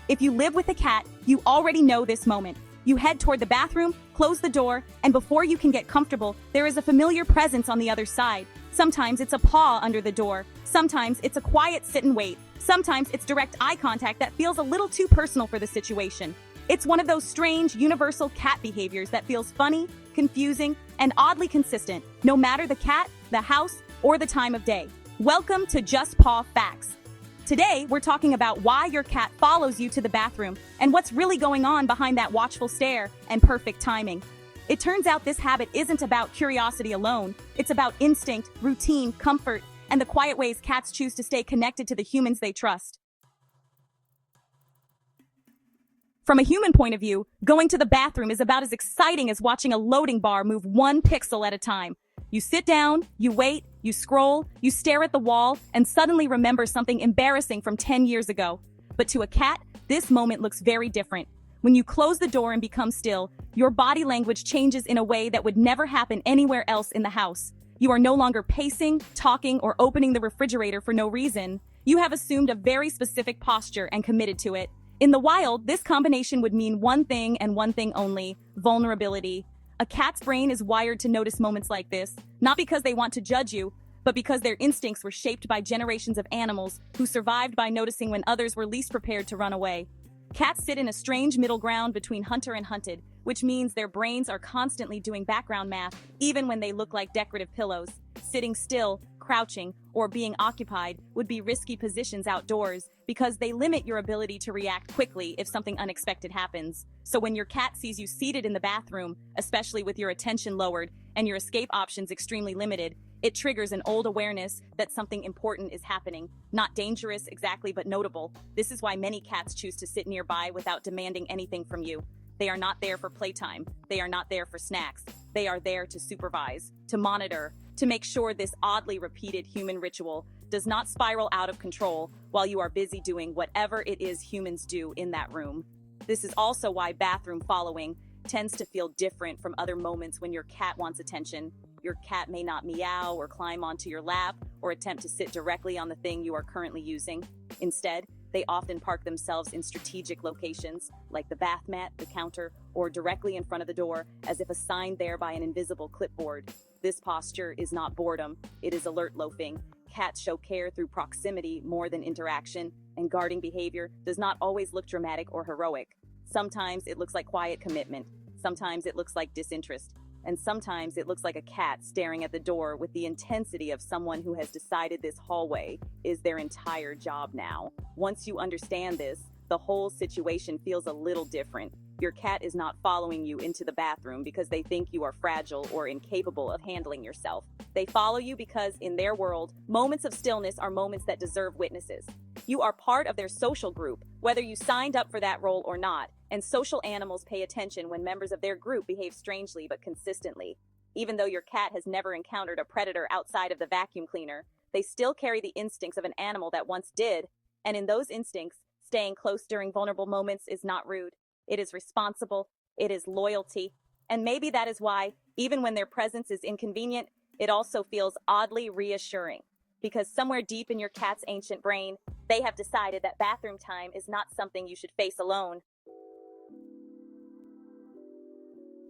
If you live with a cat, you already know this moment. You head toward the bathroom, close the door, and before you can get comfortable, there is a familiar presence on the other side. Sometimes it's a paw under the door. Sometimes it's a quiet sit and wait. Sometimes it's direct eye contact that feels a little too personal for the situation. It's one of those strange, universal cat behaviors that feels funny, confusing, and oddly consistent, no matter the cat, the house, or the time of day. Welcome to Just Paw Facts. Today, we're talking about why your cat follows you to the bathroom and what's really going on behind that watchful stare and perfect timing. It turns out this habit isn't about curiosity alone. It's about instinct, routine, comfort, and the quiet ways cats choose to stay connected to the humans they trust. From a human point of view, going to the bathroom is about as exciting as watching a loading bar move one pixel at a time. You sit down, you wait, you scroll, you stare at the wall, and suddenly remember something embarrassing from 10 years ago. But to a cat, this moment looks very different. When you close the door and become still, your body language changes in a way that would never happen anywhere else in the house. You are no longer pacing, talking, or opening the refrigerator for no reason. You have assumed a very specific posture and committed to it. In the wild, this combination would mean one thing and one thing only: vulnerability. A cat's brain is wired to notice moments like this, not because they want to judge you, but because their instincts were shaped by generations of animals who survived by noticing when others were least prepared to run away. Cats sit in a strange middle ground between hunter and hunted, which means their brains are constantly doing background math, even when they look like decorative pillows. Sitting still, crouching, or being occupied would be risky positions outdoors because they limit your ability to react quickly if something unexpected happens. So when your cat sees you seated in the bathroom, especially with your attention lowered and your escape options extremely limited, it triggers an old awareness that something important is happening. Not dangerous exactly, but notable. This is why many cats choose to sit nearby without demanding anything from you. They are not there for playtime. They are not there for snacks. They are there to supervise, to monitor, to make sure this oddly repeated human ritual does not spiral out of control while you are busy doing whatever it is humans do in that room. This is also why bathroom following tends to feel different from other moments when your cat wants attention. Your cat may not meow or climb onto your lap or attempt to sit directly on the thing you are currently using. Instead, they often park themselves in strategic locations, like the bath mat, the counter, or directly in front of the door, as if assigned there by an invisible clipboard. This posture is not boredom, it is alert loafing. Cats show care through proximity more than interaction, and guarding behavior does not always look dramatic or heroic. Sometimes it looks like quiet commitment, sometimes it looks like disinterest, and sometimes it looks like a cat staring at the door with the intensity of someone who has decided this hallway is their entire job now. Once you understand this, the whole situation feels a little different. Your cat is not following you into the bathroom because they think you are fragile or incapable of handling yourself. They follow you because, in their world, moments of stillness are moments that deserve witnesses. You are part of their social group, whether you signed up for that role or not, and social animals pay attention when members of their group behave strangely but consistently. Even though your cat has never encountered a predator outside of the vacuum cleaner, they still carry the instincts of an animal that once did, and in those instincts, staying close during vulnerable moments is not rude. It is responsible, it is loyalty, and maybe that is why, even when their presence is inconvenient, it also feels oddly reassuring. Because somewhere deep in your cat's ancient brain, they have decided that bathroom time is not something you should face alone.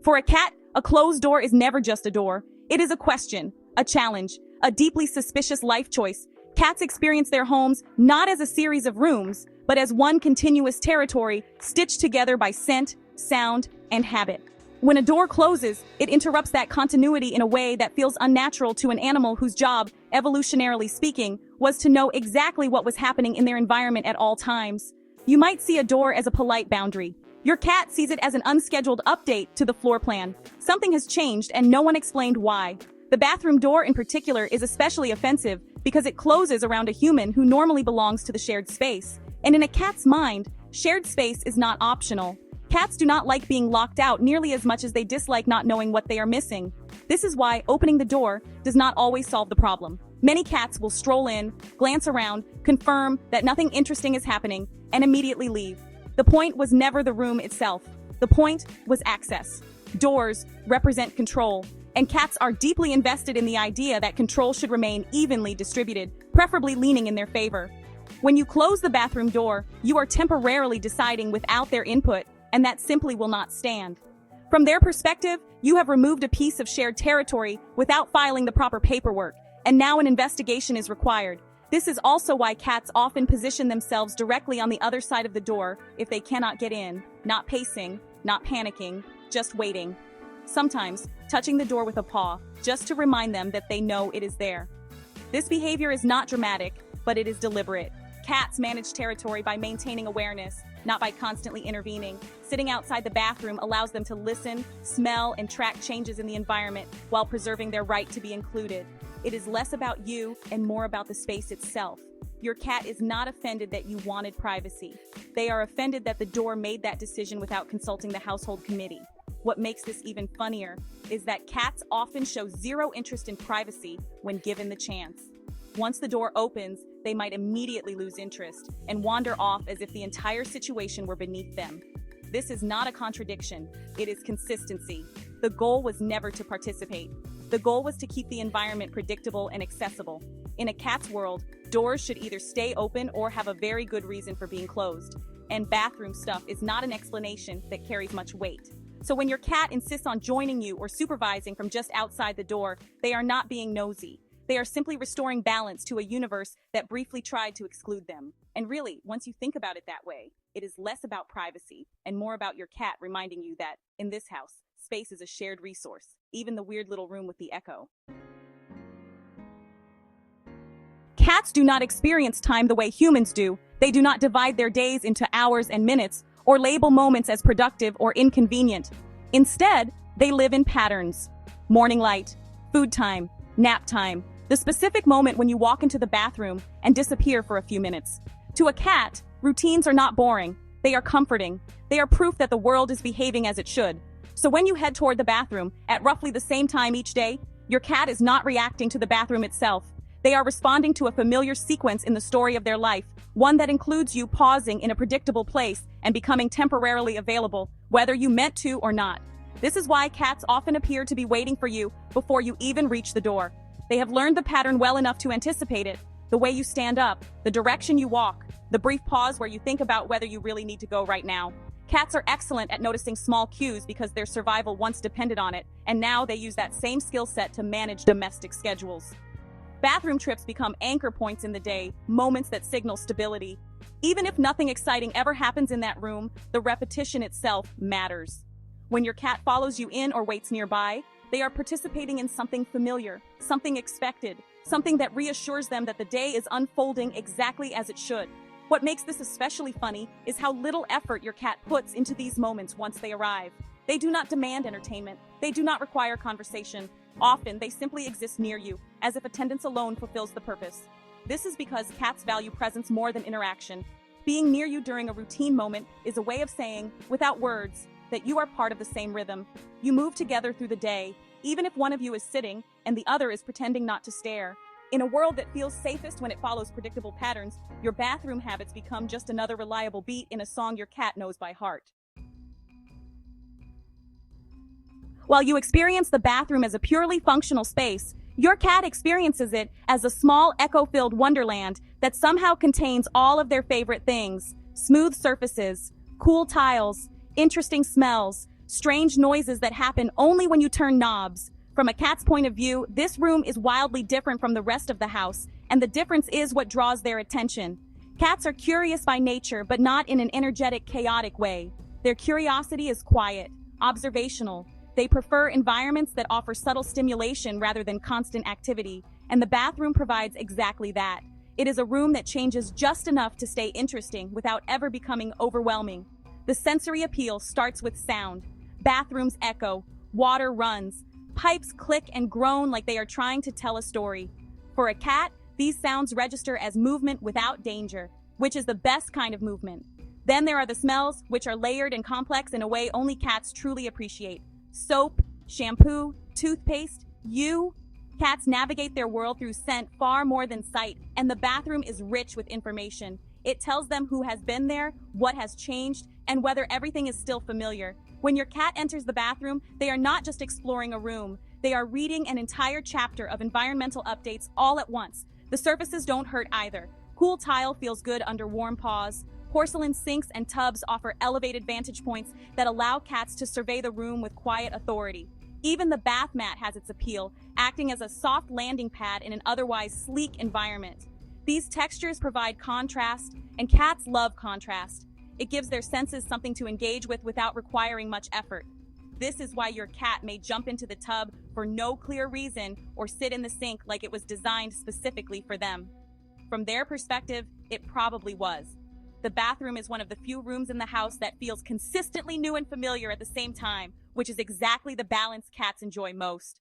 For a cat, a closed door is never just a door. It is a question, a challenge, a deeply suspicious life choice. Cats experience their homes not as a series of rooms, but as one continuous territory stitched together by scent, sound, and habit. When a door closes, it interrupts that continuity in a way that feels unnatural to an animal whose job, evolutionarily speaking, was to know exactly what was happening in their environment at all times. You might see a door as a polite boundary. Your cat sees it as an unscheduled update to the floor plan. Something has changed and no one explained why. The bathroom door in particular is especially offensive because it closes around a human who normally belongs to the shared space. And in a cat's mind, shared space is not optional. Cats do not like being locked out nearly as much as they dislike not knowing what they are missing. This is why opening the door does not always solve the problem. Many cats will stroll in, glance around, confirm that nothing interesting is happening, and immediately leave. The point was never the room itself. The point was access. Doors represent control, and cats are deeply invested in the idea that control should remain evenly distributed, preferably leaning in their favor. When you close the bathroom door, you are temporarily deciding without their input, and that simply will not stand. From their perspective, you have removed a piece of shared territory without filing the proper paperwork, and now an investigation is required. This is also why cats often position themselves directly on the other side of the door if they cannot get in, not pacing, not panicking, just waiting. Sometimes, touching the door with a paw, just to remind them that they know it is there. This behavior is not dramatic, but it is deliberate. Cats manage territory by maintaining awareness, not by constantly intervening. Sitting outside the bathroom allows them to listen, smell, and track changes in the environment while preserving their right to be included. It is less about you and more about the space itself. Your cat is not offended that you wanted privacy. They are offended that the door made that decision without consulting the household committee. What makes this even funnier is that cats often show zero interest in privacy when given the chance. Once the door opens, they might immediately lose interest and wander off as if the entire situation were beneath them. This is not a contradiction, it is consistency. The goal was never to participate. The goal was to keep the environment predictable and accessible. In a cat's world, doors should either stay open or have a very good reason for being closed. And bathroom stuff is not an explanation that carries much weight. So when your cat insists on joining you or supervising from just outside the door, they are not being nosy. They are simply restoring balance to a universe that briefly tried to exclude them. And really, once you think about it that way, it is less about privacy and more about your cat reminding you that, in this house, space is a shared resource, even the weird little room with the echo. Cats do not experience time the way humans do. They do not divide their days into hours and minutes or label moments as productive or inconvenient. Instead, they live in patterns. Morning light, food time, nap time, the specific moment when you walk into the bathroom and disappear for a few minutes. To a cat, routines are not boring. They are comforting. They are proof that the world is behaving as it should. So when you head toward the bathroom at roughly the same time each day, your cat is not reacting to the bathroom itself. They are responding to a familiar sequence in the story of their life, one that includes you pausing in a predictable place and becoming temporarily available, whether you meant to or not. This is why cats often appear to be waiting for you before you even reach the door. They have learned the pattern well enough to anticipate it. The way you stand up, the direction you walk, the brief pause where you think about whether you really need to go right now. Cats are excellent at noticing small cues because their survival once depended on it, and now they use that same skill set to manage domestic schedules. Bathroom trips become anchor points in the day, moments that signal stability. Even if nothing exciting ever happens in that room, the repetition itself matters. When your cat follows you in or waits nearby, they are participating in something familiar, something expected, something that reassures them that the day is unfolding exactly as it should. What makes this especially funny is how little effort your cat puts into these moments once they arrive. They do not demand entertainment. They do not require conversation. Often, they simply exist near you, as if attendance alone fulfills the purpose. This is because cats value presence more than interaction. Being near you during a routine moment is a way of saying, without words, that you are part of the same rhythm. You move together through the day, even if one of you is sitting and the other is pretending not to stare. In a world that feels safest when it follows predictable patterns, your bathroom habits become just another reliable beat in a song your cat knows by heart. While you experience the bathroom as a purely functional space, your cat experiences it as a small, echo-filled wonderland that somehow contains all of their favorite things: smooth surfaces, cool tiles, interesting smells, strange noises that happen only when you turn knobs. From a cat's point of view, this room is wildly different from the rest of the house, and the difference is what draws their attention. Cats are curious by nature, but not in an energetic, chaotic way. Their curiosity is quiet, observational. They prefer environments that offer subtle stimulation rather than constant activity, and the bathroom provides exactly that. It is a room that changes just enough to stay interesting without ever becoming overwhelming. The sensory appeal starts with sound. Bathrooms echo, water runs, pipes click and groan like they are trying to tell a story. For a cat, these sounds register as movement without danger, which is the best kind of movement. Then there are the smells, which are layered and complex in a way only cats truly appreciate. Soap, shampoo, toothpaste, Cats navigate their world through scent far more than sight, and the bathroom is rich with information. It tells them who has been there, what has changed, and whether everything is still familiar. When your cat enters the bathroom, they are not just exploring a room. They are reading an entire chapter of environmental updates all at once. The surfaces don't hurt either. Cool tile feels good under warm paws. Porcelain sinks and tubs offer elevated vantage points that allow cats to survey the room with quiet authority. Even the bath mat has its appeal, acting as a soft landing pad in an otherwise sleek environment. These textures provide contrast, and cats love contrast. It gives their senses something to engage with without requiring much effort. This is why your cat may jump into the tub for no clear reason or sit in the sink like it was designed specifically for them. From their perspective, it probably was. The bathroom is one of the few rooms in the house that feels consistently new and familiar at the same time, which is exactly the balance cats enjoy most.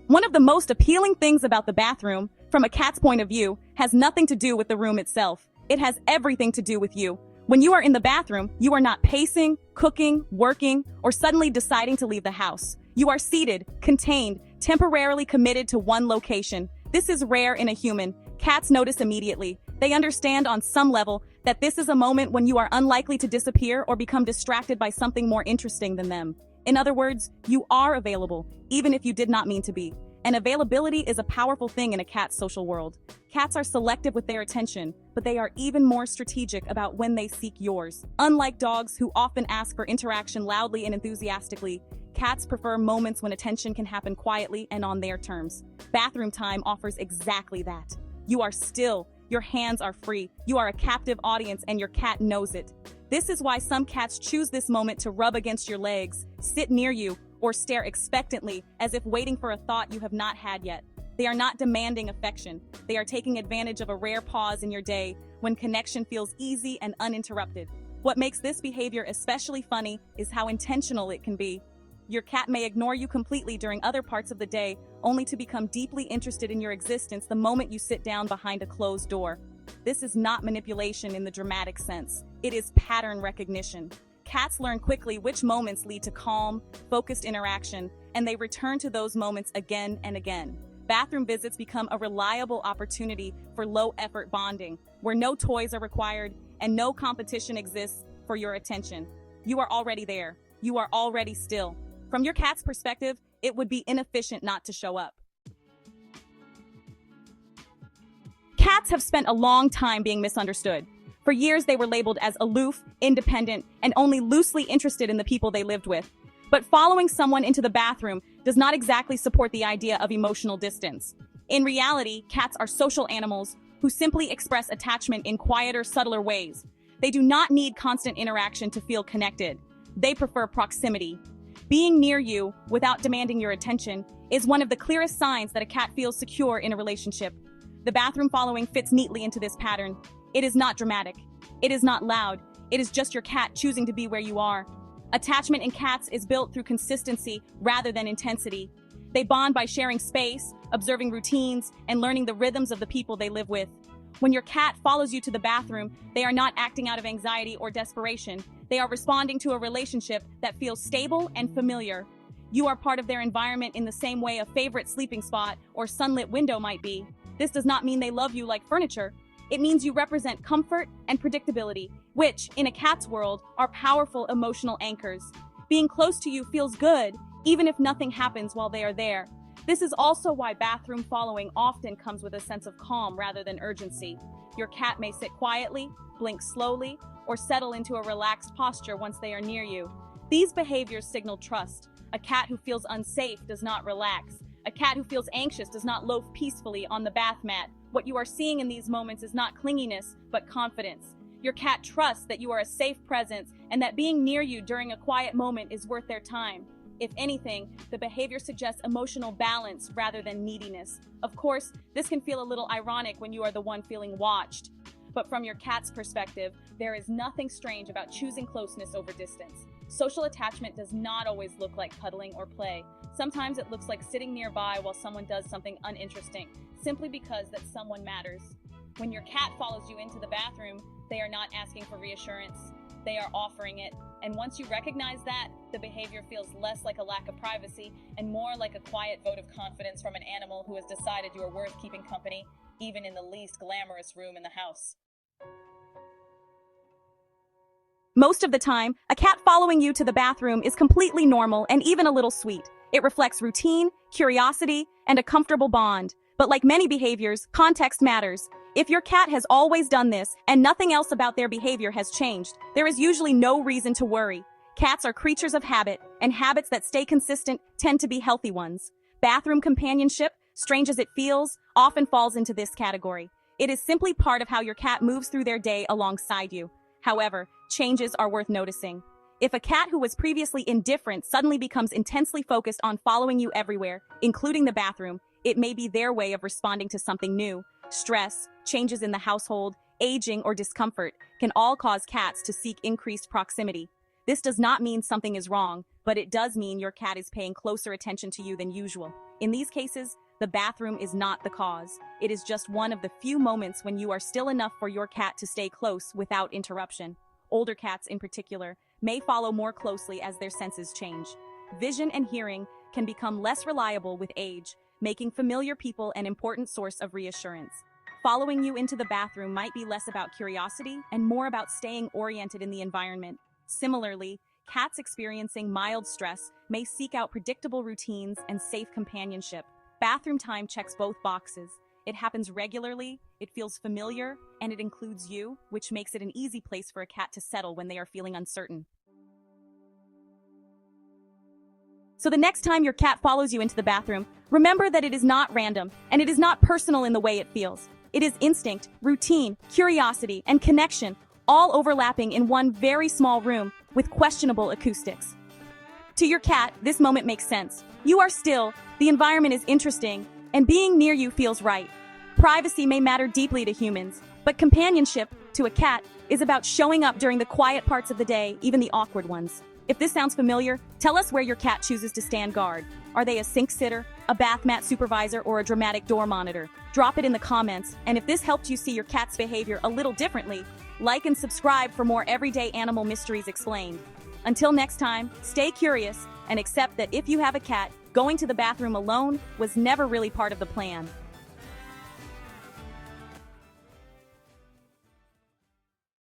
One of the most appealing things about the bathroom, from a cat's point of view, has nothing to do with the room itself. It has everything to do with you. When you are in the bathroom, you are not pacing, cooking, working, or suddenly deciding to leave the house. You are seated, contained, temporarily committed to one location. This is rare in a human. Cats notice immediately. They understand on some level that this is a moment when you are unlikely to disappear or become distracted by something more interesting than them. In other words, you are available, even if you did not mean to be. And availability is a powerful thing in a cat's social world. Cats are selective with their attention, but they are even more strategic about when they seek yours. Unlike dogs who often ask for interaction loudly and enthusiastically, cats prefer moments when attention can happen quietly and on their terms. Bathroom time offers exactly that. You are still, your hands are free, you are a captive audience, and your cat knows it. This is why some cats choose this moment to rub against your legs, sit near you, or stare expectantly as if waiting for a thought you have not had yet. They are not demanding affection. They are taking advantage of a rare pause in your day when connection feels easy and uninterrupted. What makes this behavior especially funny is how intentional it can be. Your cat may ignore you completely during other parts of the day, only to become deeply interested in your existence the moment you sit down behind a closed door. This is not manipulation in the dramatic sense. It is pattern recognition. Cats learn quickly which moments lead to calm, focused interaction, and they return to those moments again and again. Bathroom visits become a reliable opportunity for low-effort bonding, where no toys are required and no competition exists for your attention. You are already there. You are already still. From your cat's perspective, it would be inefficient not to show up. Cats have spent a long time being misunderstood. For years, they were labeled as aloof, independent, and only loosely interested in the people they lived with. But following someone into the bathroom does not exactly support the idea of emotional distance. In reality, cats are social animals who simply express attachment in quieter, subtler ways. They do not need constant interaction to feel connected. They prefer proximity. Being near you, without demanding your attention, is one of the clearest signs that a cat feels secure in a relationship. The bathroom following fits neatly into this pattern. It is not dramatic. It is not loud. It is just your cat choosing to be where you are. Attachment in cats is built through consistency rather than intensity. They bond by sharing space, observing routines, and learning the rhythms of the people they live with. When your cat follows you to the bathroom, they are not acting out of anxiety or desperation. They are responding to a relationship that feels stable and familiar. You are part of their environment in the same way a favorite sleeping spot or sunlit window might be. This does not mean they love you like furniture. It means you represent comfort and predictability, which, in a cat's world, are powerful emotional anchors. Being close to you feels good, even if nothing happens while they are there. This is also why bathroom following often comes with a sense of calm rather than urgency. Your cat may sit quietly, blink slowly, or settle into a relaxed posture once they are near you. These behaviors signal trust. A cat who feels unsafe does not relax. A cat who feels anxious does not loaf peacefully on the bath mat. What you are seeing in these moments is not clinginess, but confidence. Your cat trusts that you are a safe presence and that being near you during a quiet moment is worth their time. If anything, the behavior suggests emotional balance rather than neediness. Of course, this can feel a little ironic when you are the one feeling watched. But from your cat's perspective, there is nothing strange about choosing closeness over distance. Social attachment does not always look like cuddling or play. Sometimes it looks like sitting nearby while someone does something uninteresting, simply because that someone matters. When your cat follows you into the bathroom, they are not asking for reassurance. They are offering it. And once you recognize that, the behavior feels less like a lack of privacy and more like a quiet vote of confidence from an animal who has decided you are worth keeping company, even in the least glamorous room in the house. Most of the time, a cat following you to the bathroom is completely normal and even a little sweet. It reflects routine, curiosity, and a comfortable bond. But like many behaviors, context matters. If your cat has always done this and nothing else about their behavior has changed, there is usually no reason to worry. Cats are creatures of habit, and habits that stay consistent tend to be healthy ones. Bathroom companionship, strange as it feels, often falls into this category. It is simply part of how your cat moves through their day alongside you. However, changes are worth noticing. If a cat who was previously indifferent suddenly becomes intensely focused on following you everywhere, including the bathroom, it may be their way of responding to something new. Stress, changes in the household, aging, or discomfort can all cause cats to seek increased proximity. This does not mean something is wrong, but it does mean your cat is paying closer attention to you than usual. In these cases, the bathroom is not the cause. It is just one of the few moments when you are still enough for your cat to stay close without interruption. Older cats, in particular, may follow more closely as their senses change. Vision and hearing can become less reliable with age, making familiar people an important source of reassurance. Following you into the bathroom might be less about curiosity and more about staying oriented in the environment. Similarly, cats experiencing mild stress may seek out predictable routines and safe companionship. Bathroom time checks both boxes. It happens regularly, it feels familiar, and it includes you, which makes it an easy place for a cat to settle when they are feeling uncertain. So the next time your cat follows you into the bathroom, remember that it is not random, and it is not personal in the way it feels. It is instinct, routine, curiosity, and connection, all overlapping in one very small room with questionable acoustics. To your cat, this moment makes sense. You are still, the environment is interesting, and being near you feels right. Privacy may matter deeply to humans, but companionship, to a cat, is about showing up during the quiet parts of the day, even the awkward ones. If this sounds familiar, tell us where your cat chooses to stand guard. Are they a sink sitter, a bathmat supervisor, or a dramatic door monitor? Drop it in the comments, and if this helped you see your cat's behavior a little differently, like and subscribe for more everyday animal mysteries explained. Until next time, stay curious and accept that if you have a cat, going to the bathroom alone was never really part of the plan.